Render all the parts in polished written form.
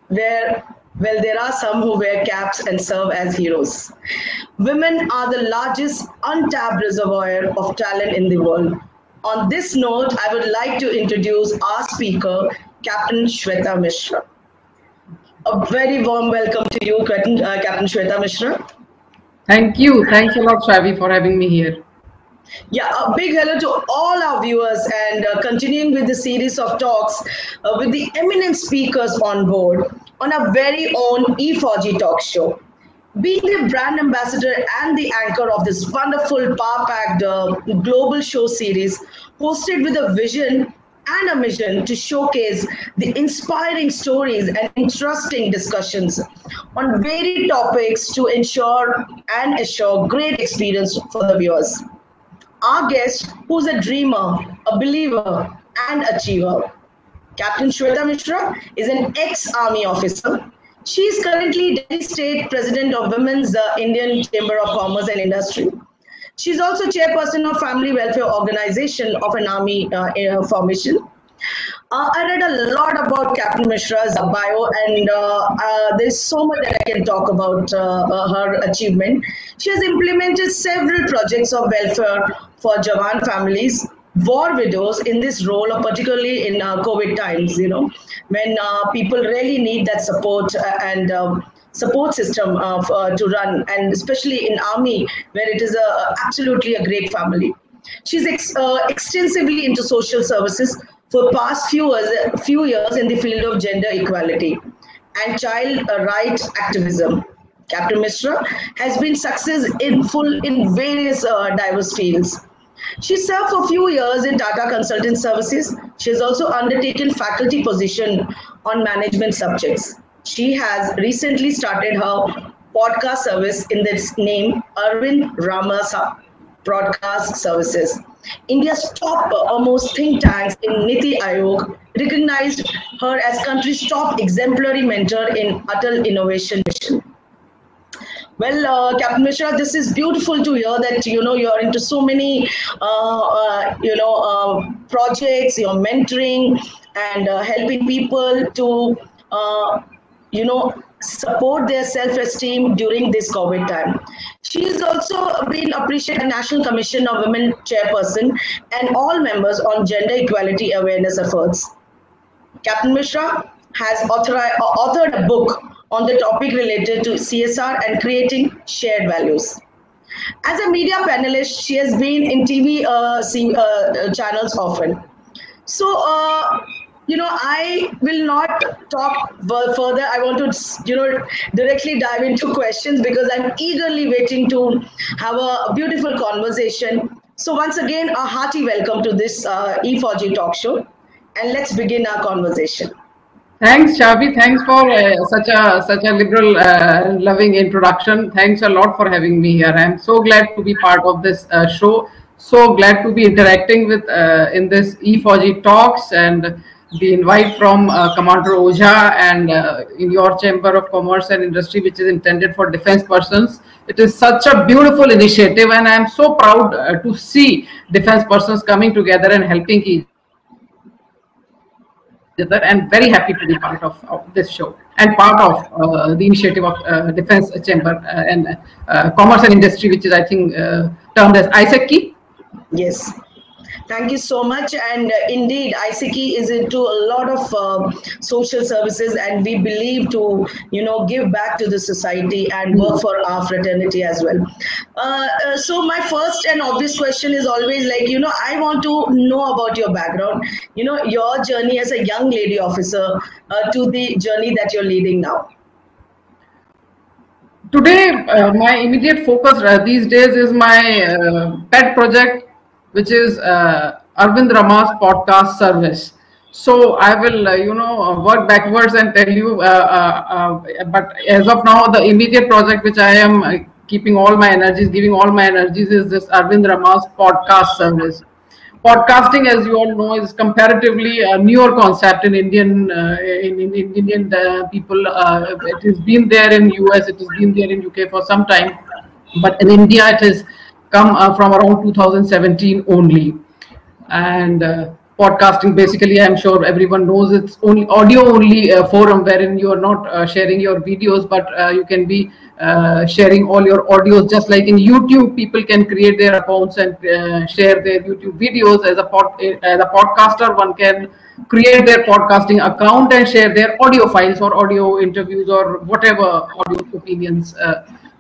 where, well, there are some who wear caps and serve as heroes. Women are the largest untapped reservoir of talent in the world. On this note, I would like to introduce our speaker, Captain Shweta Mishra. A very warm welcome to you, Captain Shweta Mishra. Thank you. Thanks a lot, Shavi, for having me here. Yeah, a big hello to all our viewers and continuing with the series of talks with the eminent speakers on board on our very own E4G talk show. Being the brand ambassador and the anchor of this wonderful power packed global show series, hosted with a vision and a mission to showcase the inspiring stories and interesting discussions on varied topics to ensure and assure great experience for the viewers. Our guest, who's a dreamer, a believer, and achiever. Captain Shweta Mishra is an ex-army officer. She is currently Delhi State President of Women's Indian Chamber of Commerce and Industry. She is also chairperson of Family Welfare Organization of an army formation. I read a lot about Captain Mishra's bio, and there's so much that I can talk about her achievement. She has implemented several projects of welfare for Jawan families, war widows in this role, particularly in COVID times, when people really need that support and support system to run, and especially in army, where it is absolutely a great family. She's extensively into social services for past few years in the field of gender equality and child rights activism. Captain Mishra has been success in full in various diverse fields. She served for a few years in Tata Consultant Services. She has also undertaken faculty position on management subjects. She has recently started her podcast service in its name, Arvind Ramasa Broadcast Services. India's top most think tanks in Niti Aayog recognized her as country's top exemplary mentor in Atal Innovation Mission. Well, Captain Mishra, this is beautiful to hear that you're into so many projects. You're mentoring and helping people to support their self-esteem during this COVID time. She has also been appreciated by National Commission of Women Chairperson and all members on gender equality awareness efforts. Captain Mishra has authored a book on the topic related to CSR and creating shared values. As a media panelist, she has been in TV channels often. So, I will not talk further. I want to, directly dive into questions because I'm eagerly waiting to have a beautiful conversation. So once again, a hearty welcome to this E4G talk show, and let's begin our conversation. Thanks, Shavi. Thanks for such a liberal, loving introduction. Thanks a lot for having me here. I'm so glad to be part of this show. So glad to be interacting with in this E4G talks and the invite from Commander Ojha and in your Chamber of Commerce and Industry, which is intended for defense persons. It is such a beautiful initiative, and I'm so proud to see defense persons coming together and helping each other, and very happy to be part of this show and part of the initiative of Defense Chamber and Commerce and Industry, which is, I think, termed as ISECI. Yes. Thank you so much. And indeed, ISECI is into a lot of social services, and we believe to, give back to the society and work for our fraternity as well. So my first and obvious question is always like, I want to know about your background, your journey as a young lady officer to the journey that you're leading now. Today, my immediate focus these days is my pet project, which is Arvind Rama's podcast service. So I will, work backwards and tell you. But as of now, the immediate project which I am keeping all my energies, giving all my energies, is this Arvind Rama's podcast service. Podcasting, as you all know, is comparatively a newer concept in Indian Indian people. It has been there in US, it has been there in UK for some time, but in India it has come from around 2017 only. And podcasting, basically, I'm sure everyone knows it's only audio only forum wherein you are not sharing your videos, but you can be sharing all your audios. Just like in YouTube, people can create their accounts and share their YouTube videos. As a podcaster, one can create their podcasting account and share their audio files or audio interviews or whatever audio opinions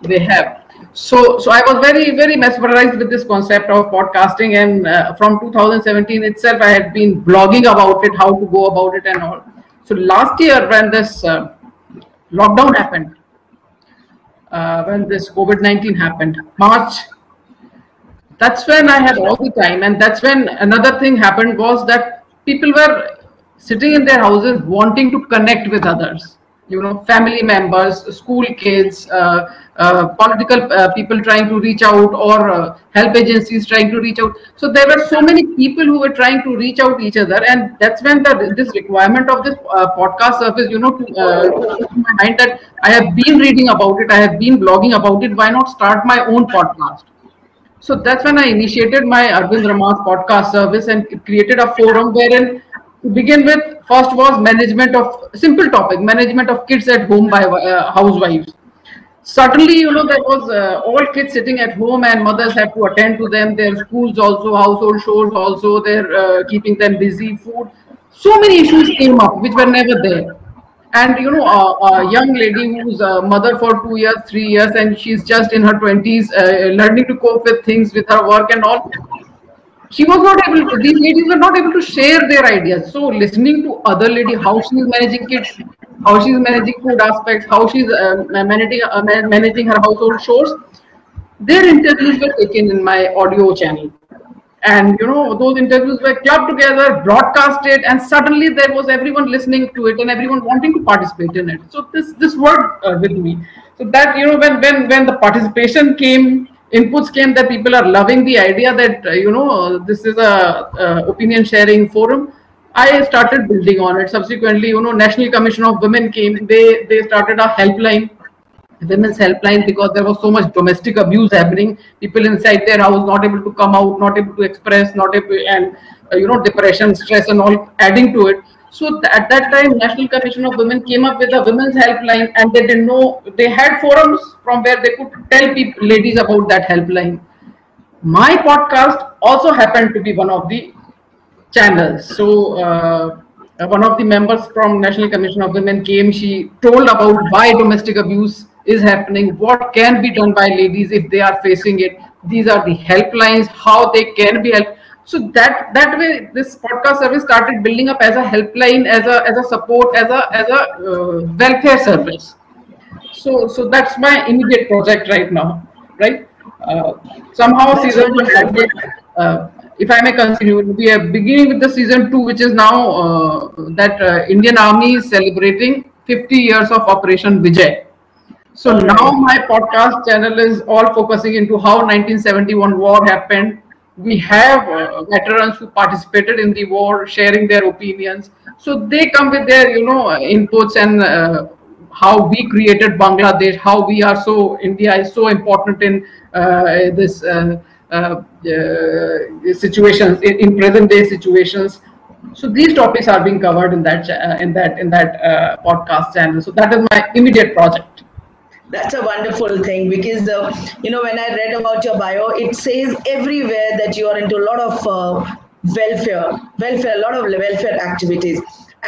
they have. So I was very mesmerized with this concept of podcasting, and from 2017 itself, I had been blogging about it, how to go about it, and all. So last year, when this lockdown happened, when this COVID-19 happened, March, that's when I had all the time, and that's when another thing happened was that people were sitting in their houses wanting to connect with others, family members, school kids, political people trying to reach out, or help agencies trying to reach out. So there were so many people who were trying to reach out each other, and that's when this requirement of this podcast service, to my mind that I have been reading about it, I have been blogging about it. Why not start my own podcast? So that's when I initiated my Arvind Ramas podcast service and created a forum wherein, to begin with, first was management of simple topic, management of kids at home by housewives. Certainly, there was all kids sitting at home and mothers had to attend to them, their schools also, household chores also, they're keeping them busy, food. So many issues came up which were never there. And a young lady who's a mother for 2 years, 3 years, and she's just in her 20s, learning to cope with things with her work and all. She was not able to, these ladies were not able to share their ideas. So listening to other lady, how she is managing kids, how she is managing food aspects, how she is managing her household chores, their interviews were taken in my audio channel. And those interviews were clubbed together, broadcasted, and suddenly there was everyone listening to it and everyone wanting to participate in it. So this worked with me. So that when the participation came, inputs came, that people are loving the idea that this is a opinion sharing forum, I started building on it. Subsequently, National Commission of Women came. They started a helpline, women's helpline, because there was so much domestic abuse happening. People inside their house not able to come out, not able to express, not able, and depression, stress, and all adding to it. So at that time, National Commission of Women came up with a women's helpline, and they didn't know, they had forums from where they could tell people, ladies, about that helpline. My podcast also happened to be one of the channels. So one of the members from National Commission of Women came. She told about why domestic abuse is happening, what can be done by ladies if they are facing it. These are the helplines, how they can be helped. So that way, this podcast service started building up as a helpline, as a support, as a welfare service. So that's my immediate project right now, right? Somehow season one, if I may continue, we are beginning with the season 2, which is now that Indian Army is celebrating 50 years of Operation Vijay. So now my podcast channel is all focusing into how 1971 war happened. We have veterans who participated in the war sharing their opinions. So they come with their, inputs, and how we created Bangladesh, how we are India is so important in this situations, in present day situations. So these topics are being covered in that podcast channel. So that is my immediate project. That's a wonderful thing, because when I read about your bio, it says everywhere that you are into a lot of welfare, a lot of welfare activities.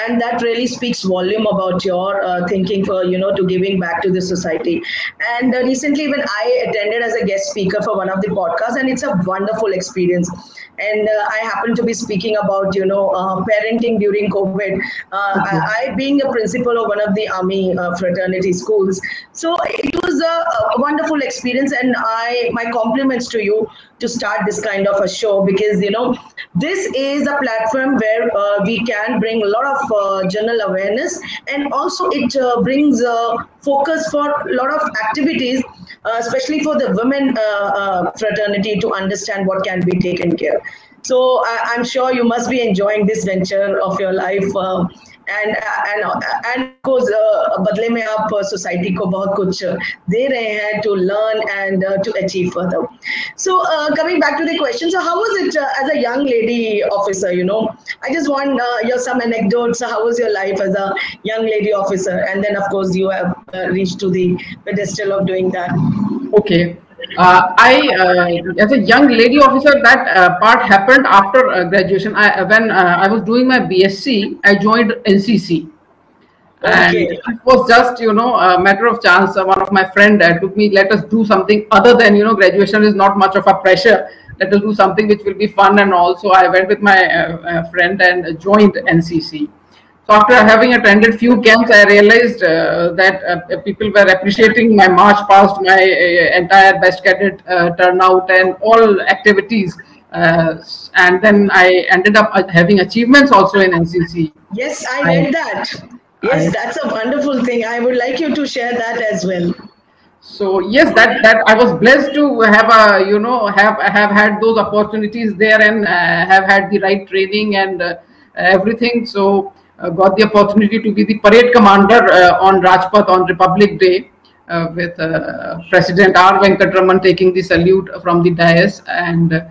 And that really speaks volume about your thinking for, to giving back to the society. And recently, when I attended as a guest speaker for one of the podcasts, and it's a wonderful experience. And I happen to be speaking about, parenting during COVID. I being a principal of one of the Army fraternity schools. So it was a wonderful experience. And my compliments to you to start this kind of a show, because, this is a platform where we can bring a lot of general awareness, and also it brings focus for a lot of activities, especially for the women fraternity, to understand what can be taken care. So I'm sure you must be enjoying this venture of your life. and of course बदले में आप society को बहुत कुछ दे रहे हैं to learn and to achieve further. So coming back to the question, so how was it as a young lady officer? I just want some anecdotes. How was your life as a young lady officer? And then of course you have reached to the pedestal of doing that. Okay. As a young lady officer, that part happened after graduation. When I was doing my BSc, I joined NCC. Okay. And it was just, a matter of chance. One of my friend took me, let us do something other than, graduation is not much of a pressure. Let us do something which will be fun and all. So I went with my friend and joined NCC. So after having attended few camps, I realized that people were appreciating my march past, my entire best cadet turnout and all activities. And then I ended up having achievements also in NCC. Yes, I read that. Yes, that's a wonderful thing. I would like you to share that as well. So yes, that I was blessed to have have had those opportunities there and have had the right training and everything. So got the opportunity to be the parade commander on Rajpath on Republic Day with President R. Venkatraman taking the salute from the dais, and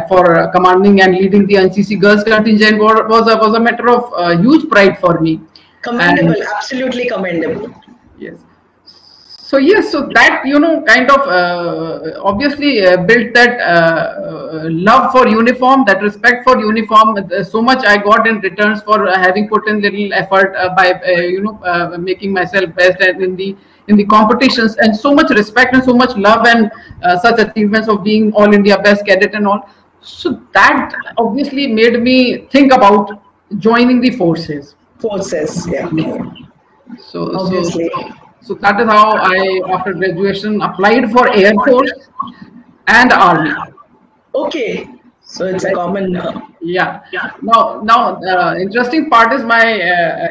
for commanding and leading the NCC girls contingent was a matter of huge pride for me. Commendable, and, absolutely commendable. Yes. So yes, so that kind of obviously built that love for uniform, that respect for uniform. So much I got in returns for having put in little effort by making myself best and in the competitions, and so much respect and so much love and such achievements of being All India Best Cadet and all. So that obviously made me think about joining the forces. Yeah. So obviously. So that is how I, after graduation, applied for Air Force and Army. Okay, so it's a common. Yeah. Now, interesting part is my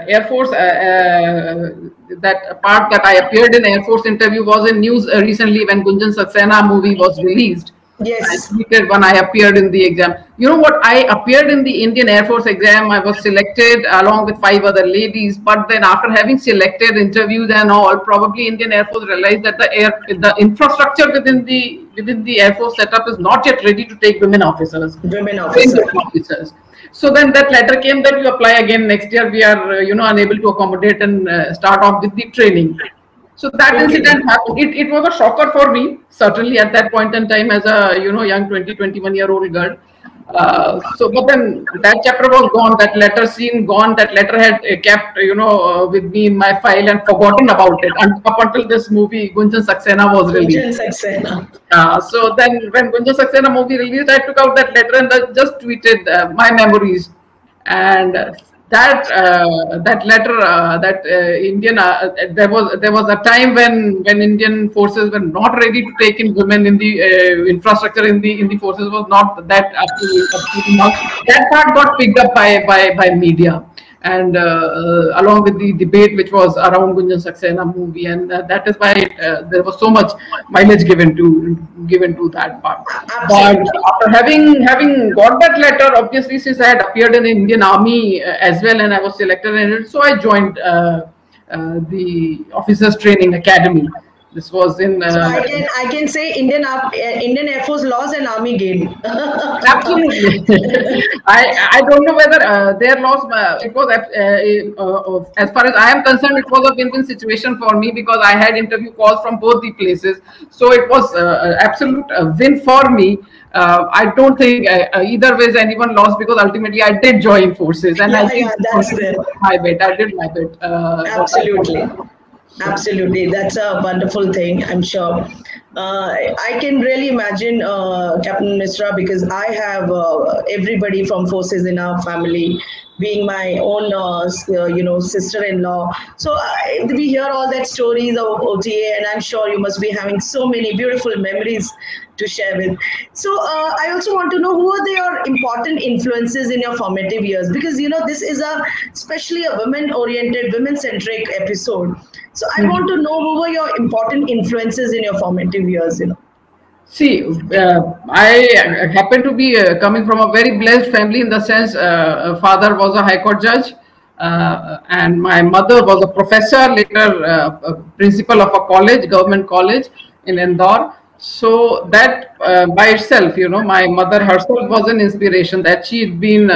Air Force. That part that I appeared in Air Force interview was in news recently when Gunjan Saxena movie was released. Yes. When I appeared in the exam. You know what? I appeared in the Indian Air Force exam. I was selected along with 5 other ladies. But then after having selected interviews and all, probably Indian Air Force realized that the infrastructure within the Air Force setup is not yet ready to take women officers. So then that letter came that you apply again next year. We are unable to accommodate and start off with the training. So that incident happened. It was a shocker for me, certainly at that point in time as a young 20-21-year-old girl. But then that chapter was gone. That letter scene gone. That letter had kept with me in my file and forgotten about it. And up until this movie, Gunjan Saxena was released. Gunjan Saxena. So then when Gunjan Saxena movie released, I took out that letter and I just tweeted my memories. And that letter, Indian, there was a time when Indian forces were not ready to take in women in the infrastructure in the forces was not that up to mark. That part got picked up by media, and along with the debate which was around Gunjan Saxena movie, and that is why there was so much mileage given to that part. But after having got that letter, obviously since I had appeared in the Indian Army as well, and I was selected in it, so I joined the Officers Training Academy. This was in. So I can say Indian Air Force lost and Army gained. Absolutely. I don't know whether their loss. It was as far as I am concerned, it was a win-win situation for me because I had interview calls from both the places. So it was absolute win for me. I don't think either ways anyone lost because ultimately I did join forces and I did my bit. I did my bit. Absolutely. Absolutely, that's a wonderful thing, I'm sure. I can really imagine Captain Misra, because I have everybody from forces in our family, being my own sister-in-law. So we hear all that stories of OTA, and I'm sure you must be having so many beautiful memories to share with. So I also want to know, who are your important influences in your formative years? Because this is especially a women-oriented, women-centric episode. So I want to know, who were your important influences in your formative years? See, I happen to be coming from a very blessed family in the sense father was a High Court judge, and my mother was a professor, later principal of a college, government college in Indore. So that by itself, my mother herself was an inspiration, that she'd been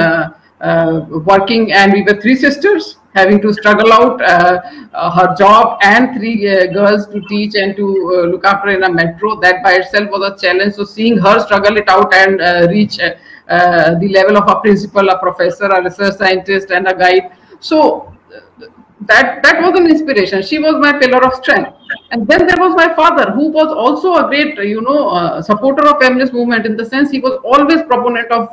working, and we were three sisters having to struggle out her job and three girls to teach and to look after in a metro. That by itself was a challenge. So seeing her struggle it out and reach the level of a principal, a professor, a research scientist, and a guide. So that was an inspiration. She was my pillar of strength. And then there was my father, who was also a great, supporter of feminist movement, in the sense he was always proponent of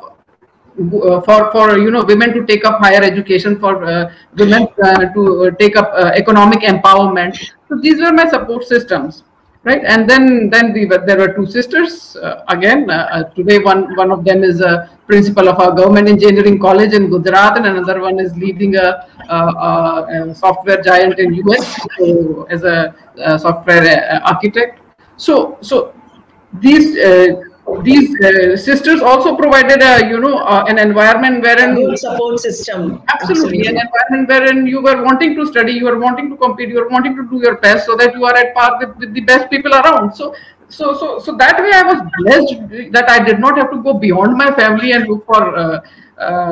for women to take up higher education, for women to take up economic empowerment. So these were my support systems, right? And then there were two sisters. Again, today one of them is a principal of our government engineering college in Gujarat, and another one is leading a software giant in US, so, as a software architect. So these sisters also provided an environment wherein a good support system. Absolutely, an environment wherein you were wanting to study, you were wanting to compete, you were wanting to do your best, so that you are at par with the best people around. So that way I was blessed that I did not have to go beyond my family and look for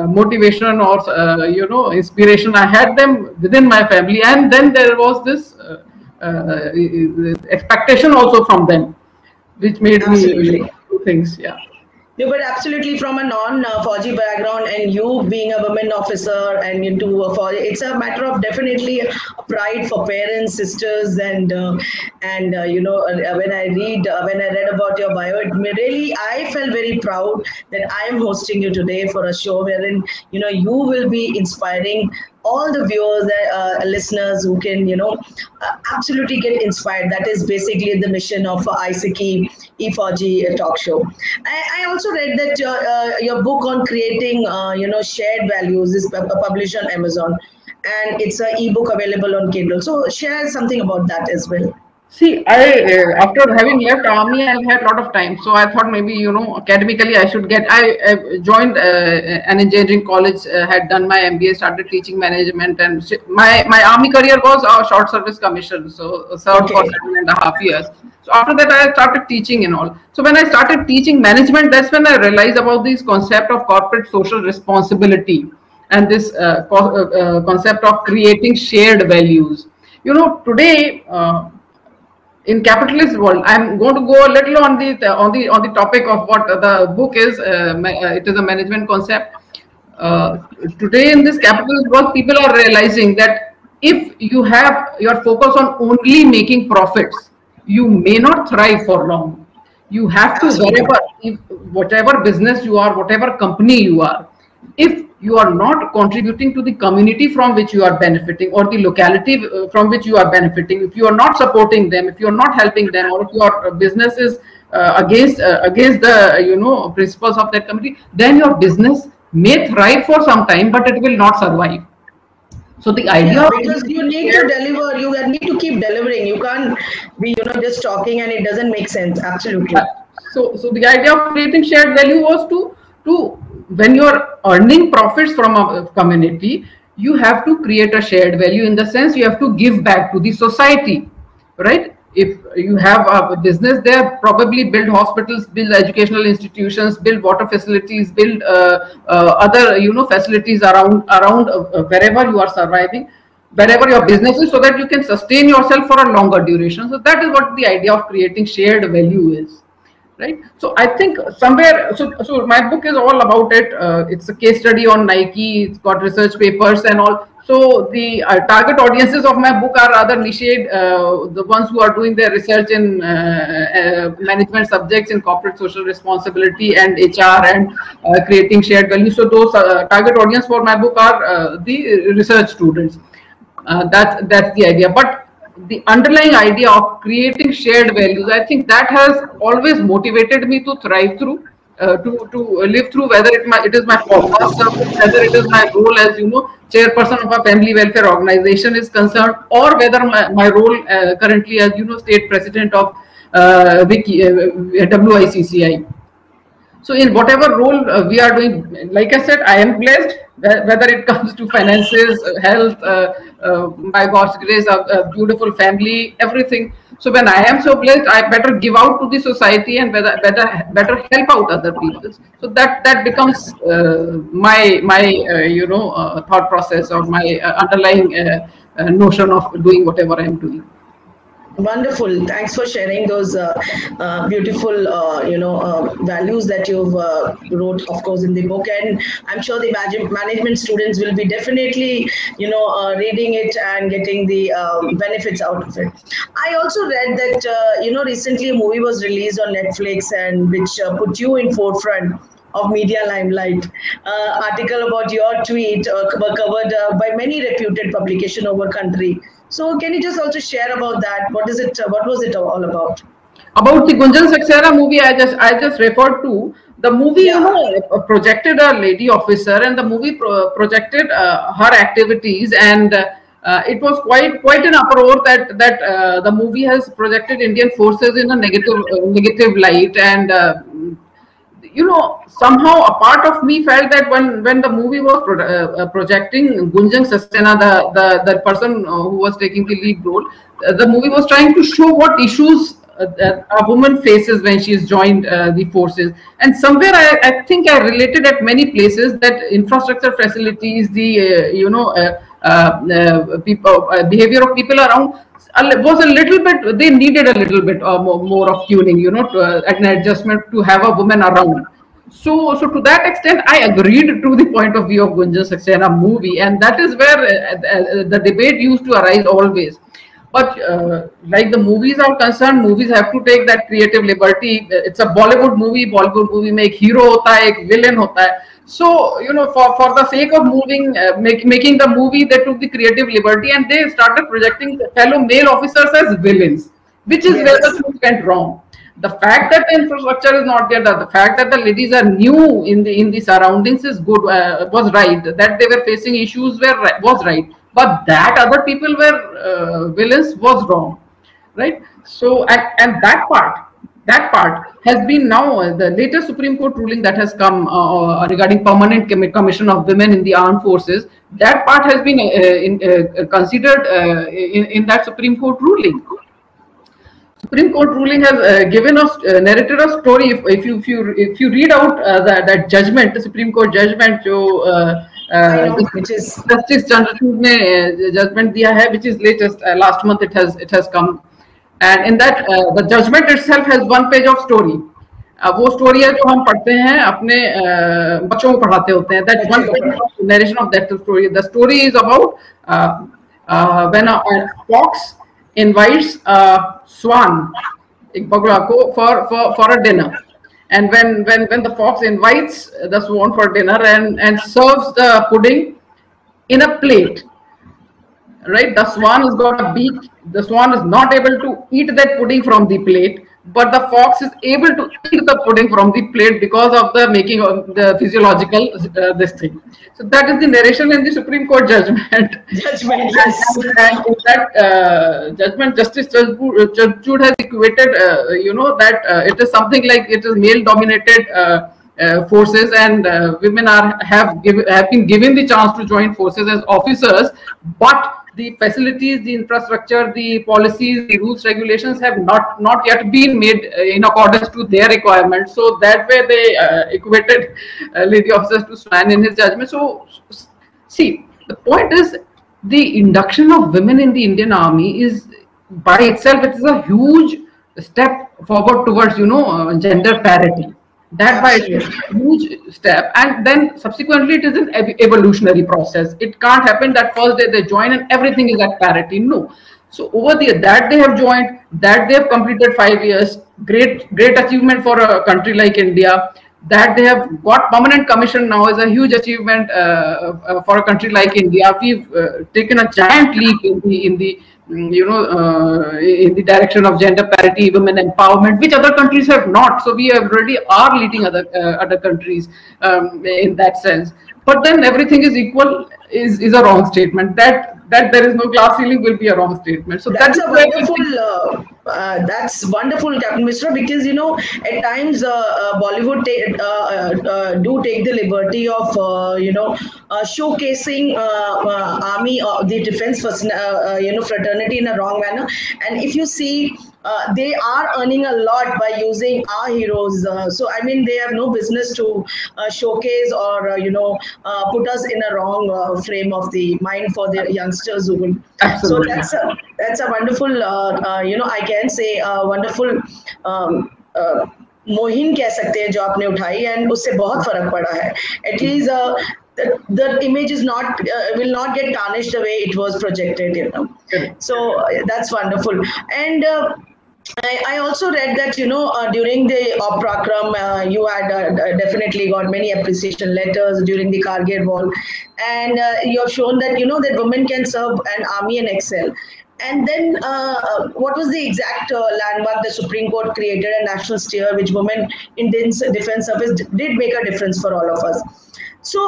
motivation or inspiration. I had them within my family, and then there was this expectation also from them, which made me do things. Yeah. No, but absolutely, from a non-Fauji background, and you being a women officer and into a Fauji, it's a matter of definitely a pride for parents, sisters, and when I read about your bio, I felt very proud that I am hosting you today for a show wherein you will be inspiring all the viewers, listeners who can, absolutely get inspired. That is basically the mission of ISICI E4G talk show. I also read that your book on creating, shared values is published on Amazon, and it's an ebook available on Kindle. So share something about that as well. See, after having left army, I had a lot of time. So I thought maybe, academically I should I joined an engineering college, had done my MBA, started teaching management, and my army career was a short service commission. So served for 7.5 years. So after that, I started teaching and all. So when I started teaching management, that's when I realized about this concept of corporate social responsibility and this concept of creating shared values. Today, in capitalist world, I'm going to go a little on the topic of what the book is. It is a management concept. Today in this capitalist world, people are realizing that if you have your focus on only making profits, you may not thrive for long. You have to, whatever business you are, whatever company you are, if you are not contributing to the community from which you are benefiting, or the locality from which you are benefiting, if you are not supporting them, if you are not helping them, or if your business is against the principles of that community, then your business may thrive for some time, but it will not survive. So the idea, because you need to deliver, you need to keep delivering. You can't be just talking and it doesn't make sense. Absolutely. So the idea of creating shared value was to when you are earning profits from a community, you have to create a shared value, in the sense you have to give back to the society, right? If you have a business there, probably build hospitals, build educational institutions, build water facilities, build other facilities around wherever you are surviving, wherever your business is, so that you can sustain yourself for a longer duration. So that is what the idea of creating shared value is. Right. So I think somewhere, so my book is all about it. It's a case study on Nike. It's got research papers and all. So the target audiences of my book are rather niche, the ones who are doing their research in management subjects in corporate social responsibility and HR and creating shared value. So those target audience for my book are the research students. That's the idea. But the underlying idea of creating shared values, I think that has always motivated me to thrive through, to live through, whether it is my podcast service, whether it is my role as chairperson of a family welfare organization is concerned, or whether my role currently as state president of WICCI. So in whatever role we are doing, like I said, I am blessed, whether it comes to finances, health, by God's grace, a beautiful family, everything. So when I am so blessed, I better give out to the society and better help out other people. So that becomes my thought process, or my underlying notion of doing whatever I am doing. Wonderful. Thanks for sharing those beautiful, values that you've wrote, of course, in the book. And I'm sure the management students will be definitely, reading it and getting the benefits out of it. I also read that, recently a movie was released on Netflix and which put you in forefront of media limelight. Article about your tweet were covered by many reputed publication over country. So can you just also share about that? What is it? What was it all about? About the Gunjan Saxena movie, I just referred to the movie. Yeah. Projected a lady officer, and the movie projected her activities, and it was quite an uproar that the movie has projected Indian forces in a negative light, and somehow a part of me felt that when the movie was projecting Gunjan Saxena, the person who was taking the lead role, the movie was trying to show what issues a woman faces when she's joined the forces. And somewhere I think I related at many places that infrastructure facilities, the behavior of people around was a little bit, they needed a little bit more of tuning, an adjustment to have a woman around. So to that extent, I agreed to the point of view of Gunjan Saxena movie, and that is where the debate used to arise always. But like the movies are concerned, movies have to take that creative liberty. It's a Bollywood movie make hero hota hai, ek villain hota hai. So for the sake of making the movie, they took the creative liberty and they started projecting fellow male officers as villains, which is where the thing went wrong. The fact that the infrastructure is not there, the fact that the ladies are new in the surroundings is good, was right. That they were facing issues was right. But that other people were villains was wrong, right? So and that part has been now the latest Supreme Court ruling that has come regarding permanent commission of women in the armed forces. That part has been considered in that Supreme Court ruling. Supreme Court ruling has given us narrated a story. If you read out that judgment, the Supreme Court judgment, which is Justice Chandrachud ne judgment diya hai, which is latest last month it has come, and in that the judgment itself has one page of story. वो story है जो हम पढ़ते हैं अपने बच्चों को पढ़ाते होते हैं. That one page of narration of that story. The story is about when a fox invites a swan, एक बगुला को for a dinner. And when the fox invites the swan for dinner and serves the pudding in a plate, right? The swan has got a beak. The swan is not able to eat that pudding from the plate, but the fox is able to eat the pudding from the plate because of the making of the physiological this thing. So that is the narration in the Supreme Court judgment. Yes. And in that judgment, Justice Chandrachud has equated, that it is something like it is male-dominated forces, and women have been given the chance to join forces as officers, but the facilities, the infrastructure, the policies, the rules, regulations have not yet been made in accordance to their requirements. So that way they equated lady officers to swan in his judgment. So see, the point is the induction of women in the Indian Army is by itself, it is a huge step forward towards gender parity. That by itself is a huge step, and then subsequently it is an evolutionary process. It can't happen that first day they join and everything is at parity. No. So over there, that they have joined, that they have completed 5 years, great achievement for a country like India. That they have got permanent commission now is a huge achievement for a country like India. We've taken a giant leap in the in the direction of gender parity, women empowerment, which other countries have not. So we already are leading other countries in that sense. But then everything is equal is a wrong statement. That there is no glass ceiling will be a wrong statement. So that's a wonderful. That's wonderful, Captain Mishra, because at times Bollywood do take the liberty of showcasing army or the defense fraternity in a wrong manner. And if you see, they are earning a lot by using our heroes. So I mean, they have no business to showcase or put us in a wrong frame of the mind for the youngsters who will. Absolutely. So that's a wonderful. I can say a wonderful. मोहिम कह सकते हैं जो आपने उठाई and उससे बहुत फर्क पड़ा है. At least the image is not will not get tarnished the way it was projected. So that's wonderful. And I also read that during the Oprakram you had definitely got many appreciation letters during the Kargil War, and you have shown that that women can serve an army and excel. And then what was the exact landmark? The Supreme Court created a national steer which women in defense service did make a difference for all of us. So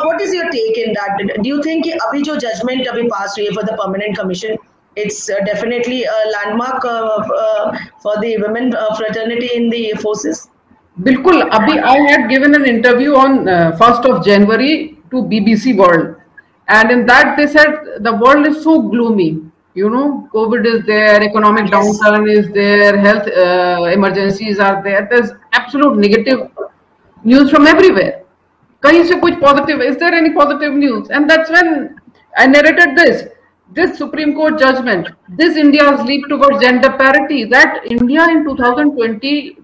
what is your take in that? Do you think abhi jo judgment abhi passed हुई for the permanent commission, it's definitely a landmark for the women fraternity in the forces? Bilkul. Abhi, I had given an interview on 1st of January to BBC World, and in that they said the world is so gloomy. COVID is there, economic downturn is there, health emergencies are there. There's absolute negative news from everywhere. Kahin se kuch positive? Is there any positive news? And that's when I narrated this Supreme Court judgment, this India's leap towards gender parity, that India in 2020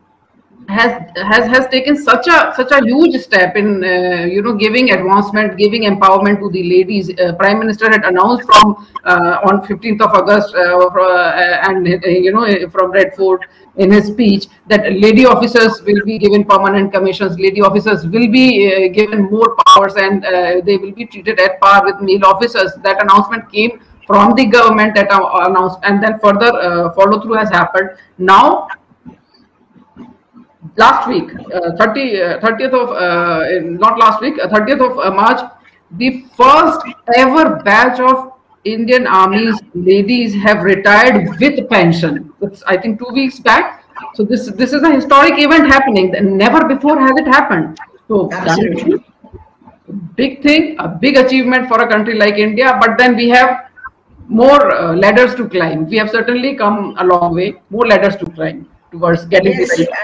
has taken such a huge step in giving advancement, giving empowerment to the ladies. Prime Minister had announced from on 15th of August from Red Fort in his speech that lady officers will be given permanent commissions, lady officers will be given more powers, and they will be treated at par with male officers. That announcement came from the government that announced, and then further follow through has happened. Now, last week, 30th of March, the first ever batch of Indian Army's ladies have retired with pension. It's, I think, 2 weeks back. So this is a historic event happening. Never before has it happened. So absolutely, big thing, a big achievement for a country like India. But then we have more ladders to climb. We have certainly come a long way. More ladders to climb towards getting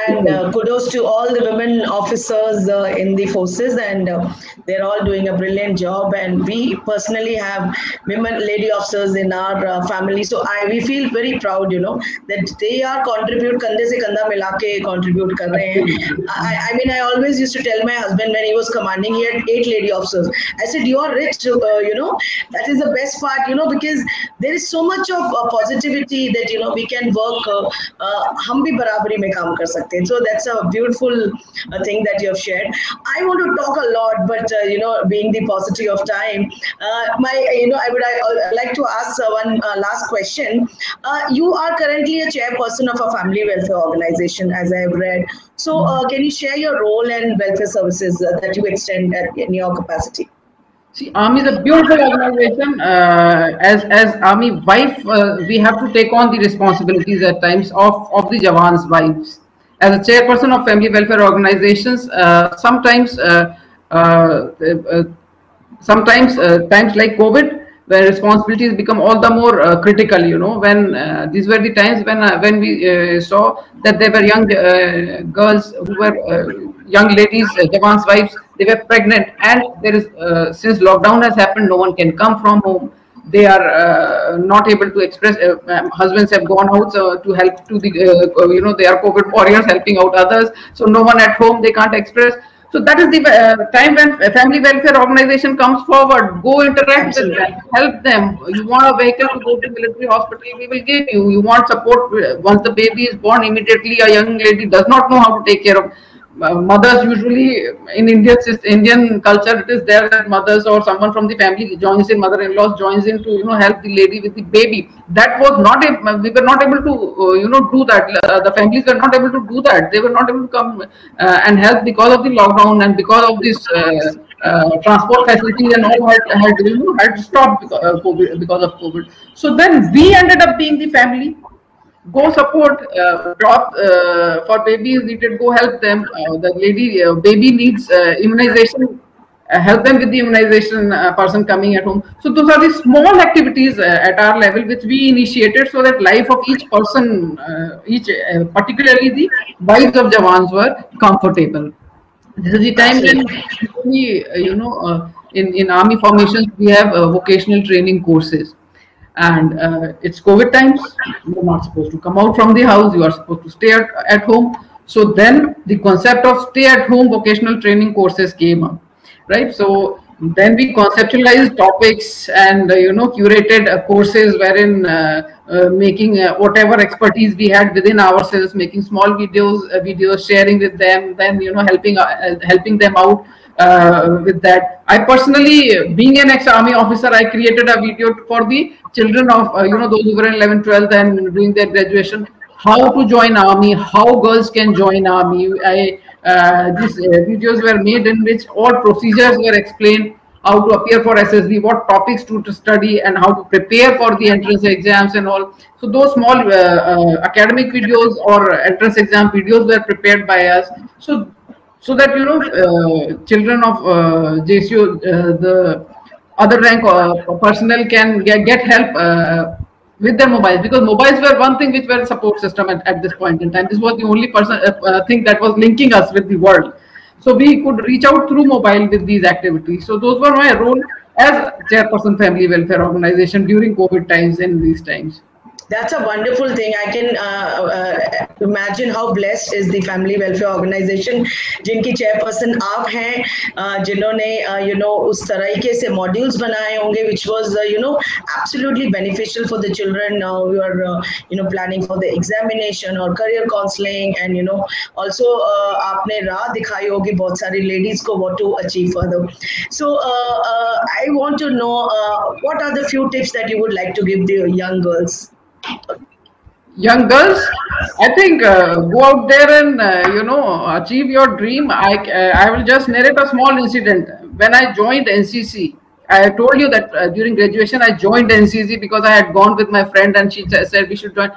and kudos to all the women officers in the forces, and they're all doing a brilliant job, and we personally have women lady officers in our family, so we feel very proud that they are contribute kande se kanda mila ke contribute kar rahe hain. I mean, I always used to tell my husband when he was commanding, he had 8 lady officers. I said, you are rich, that is the best part, because there is so much of positivity that we can work, hum bhi barabari mein kaam kar sakte hain. So that's a beautiful thing that you have shared. I want to talk a lot, but being the paucity of time, I would like to ask one last question. You are currently a chairperson of a family welfare organization, as I have read. So can you share your role and welfare services that you extend in your capacity? See, Army is a beautiful organization. As Army wife, we have to take on the responsibilities at times of the Jawans' wives. As a chairperson of family welfare organizations, sometimes times like COVID, where responsibilities become all the more critical. When these were the times when we saw that there were young girls who were young ladies, Jawans' wives, they were pregnant, and there is since lockdown has happened, no one can come from home. They are not able to express. Husbands have gone out to help to the they are COVID warriors helping out others. So no one at home, they can't express. So that is the time when a family welfare organization comes forward. Go interact with them, help them. You want a vehicle to go to military hospital, we will give you. You want support once the baby is born, immediately a young lady does not know how to take care of. mothers usually in Indian culture, it is there that mothers or someone from the family joins in, mother-in-law joins in to help the lady with the baby. That was not we were not able to do that. The families were not able to do that. They were not able to come and help because of the lockdown and because of this transport facilities and all had stopped because of COVID. So then we ended up being the family. Go support, drop for babies needed, go help them. The lady, baby needs immunization, help them with the immunization person coming at home. So those are the small activities at our level which we initiated so that life of each person, particularly the wives of Jawans, were comfortable. This is the time when we, in army formations, we have vocational training courses. And it's COVID times. You're not supposed to come out from the house. You are supposed to stay at home. So then the concept of stay-at-home vocational training courses came up, right? So then we conceptualized topics and curated courses wherein making whatever expertise we had within ourselves, making small videos, sharing with them, then helping them out with that. I personally, being an ex-army officer, I created a video for the children of those who were in 11th, 12th and doing their graduation, how to join army, how girls can join army. These videos were made in which all procedures were explained, how to appear for SSB, what topics to study, and how to prepare for the entrance exams and all. So those small academic videos or entrance exam videos were prepared by us. So that children of JCO, the other rank personnel can get help with their mobiles, because mobiles were one thing which were a support system at this point in time. This was the only thing that was linking us with the world. So we could reach out through mobile with these activities. So those were my role as chairperson Family Welfare Organization during COVID times and these times. That's a wonderful thing. I can imagine how blessed is the Family Welfare Organization, जिनकी chairperson आप हैं, जिन्होंने उस तरीके से modules बनाए होंगे, which was absolutely beneficial for the children who are planning for the examination or career counseling, and also आपने राह दिखाई होगी बहुत सारी ladies को what to achieve further. So I want to know what are the few tips that you would like to give the young girls. Young girls, I think go out there and achieve your dream. I will just narrate a small incident. When I joined NCC, I told you that during graduation I joined NCC because I had gone with my friend and she said we should join.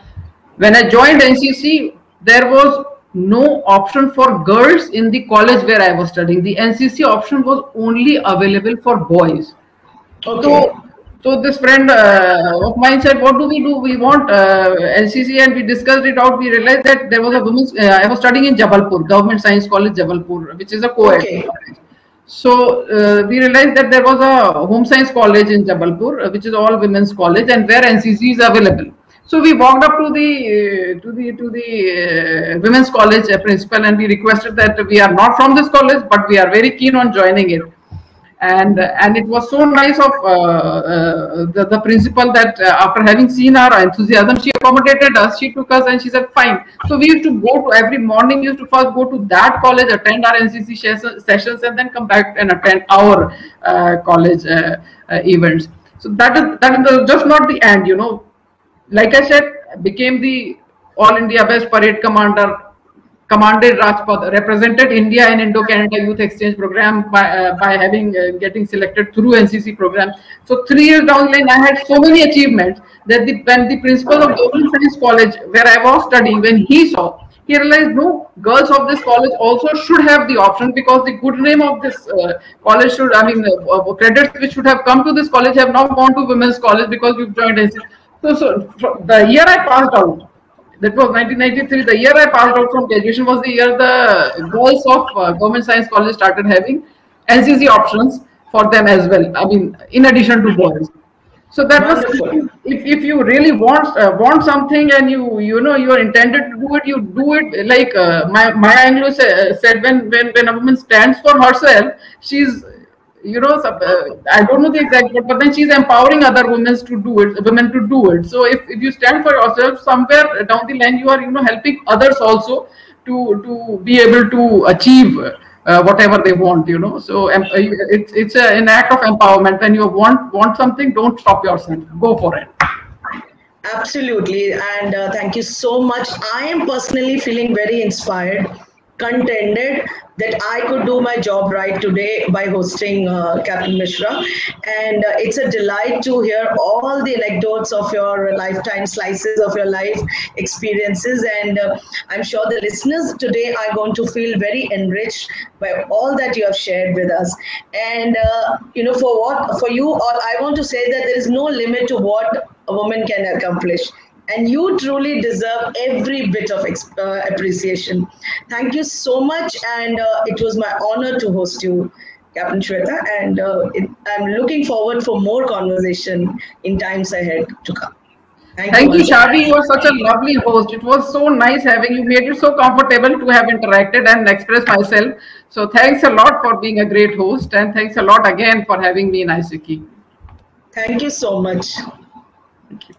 When I joined NCC, there was no option for girls in the college where I was studying. The NCC option was only available for boys. Okay. So this friend of mine said, what do? We want NCC, and we discussed it out. We realized that there was a women's, I was studying in Jabalpur, Government Science College, Jabalpur, which is a co-ed college. So we realized that there was a Home Science College in Jabalpur, which is all women's college, and where NCC is available. So we walked up to the women's college principal, and we requested that we are not from this college, but we are very keen on joining it. And it was so nice of the principal that after having seen our enthusiasm, she accommodated us. She took us and she said, fine. So we used to go to every morning. We used to first go to that college, attend our NCC sessions, and then come back and attend our college events. So that is just not the end. Like I said, became the All India Best Parade Commander. Commanded Rajpath, represented India in Indo-Canada Youth Exchange Program by having getting selected through NCC program. So 3 years down the line, I had so many achievements that when the principal of Government Science College, where I was studying, when he saw, he realized, no, girls of this college also should have the option, because the good name of this college should, credits which should have come to this college have now gone to women's college because we've joined NCC. So the year I passed out, that was 1993. The year I passed out from graduation was the year the girls of Government Science College started having NCC options for them as well. In addition to boys. So that was, if you really want something and you are intended to do it, you do it. Like Maya Angelou said, when a woman stands for herself, she's I don't know the exact word, but then she's empowering other women to do it. So if you stand for yourself, somewhere down the line you are helping others also to be able to achieve whatever they want, you know. So it's an act of empowerment. When you want something, don't stop yourself, go for it. Absolutely. And thank you so much. I am personally feeling very inspired, contented that I could do my job right today by hosting Captain Mishra. And it's a delight to hear all the anecdotes of your lifetime, slices of your life experiences. And I'm sure the listeners today are going to feel very enriched by all that you have shared with us. And, for you, all, I want to say that there is no limit to what a woman can accomplish. And you truly deserve every bit of appreciation. Thank you so much. And it was my honor to host you, Captain Shweta. And I'm looking forward for more conversation in times ahead to come. Thank you, Shavi. You are such a lovely host. It was so nice having you. Made it so comfortable to have interacted and expressed myself. So thanks a lot for being a great host. And thanks a lot again for having me in ISECI. Thank you so much. Thank you.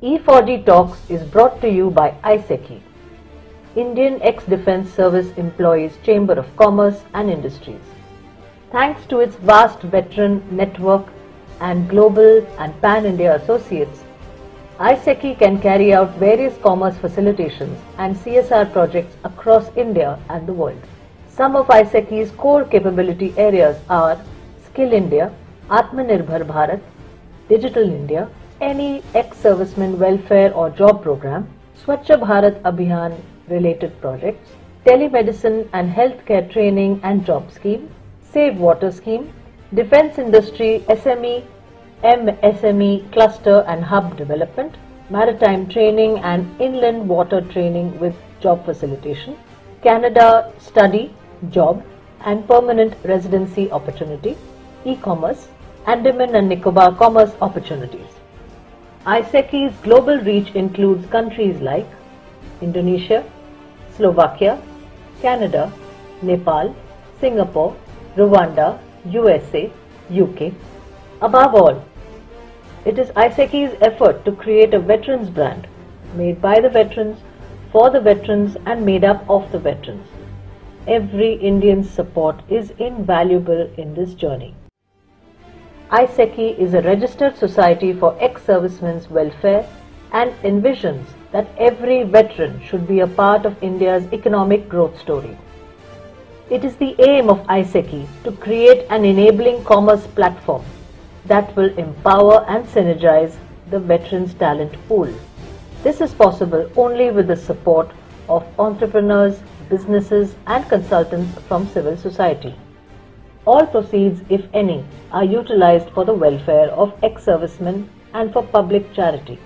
E4G Talks is brought to you by ISECI, Indian Ex-Defence Service Employees Chamber of Commerce and Industries. Thanks to its vast veteran network and global and pan-India associates, ISECI can carry out various commerce facilitations and CSR projects across India and the world. Some of ISECI's core capability areas are Skill India, Atmanirbhar Bharat, Digital India, any ex-serviceman welfare or job program, Swachh Bharat Abhiyan related projects, telemedicine and healthcare training and job scheme, Save Water scheme, defense industry SME, MSME cluster and hub development, maritime training and inland water training with job facilitation, Canada study, job and permanent residency opportunity, e-commerce, Andaman and Nicobar commerce opportunities. ISECI's global reach includes countries like Indonesia, Slovakia, Canada, Nepal, Singapore, Rwanda, USA, UK. Above all, it is ISECI's effort to create a veterans brand made by the veterans, for the veterans and made up of the veterans. Every Indian's support is invaluable in this journey. ISECI is a registered society for ex-servicemen's welfare and envisions that every veteran should be a part of India's economic growth story. It is the aim of ISECI to create an enabling commerce platform that will empower and synergize the veterans' talent pool. This is possible only with the support of entrepreneurs, businesses and consultants from civil society. All proceeds, if any, are utilized for the welfare of ex-servicemen and for public charity.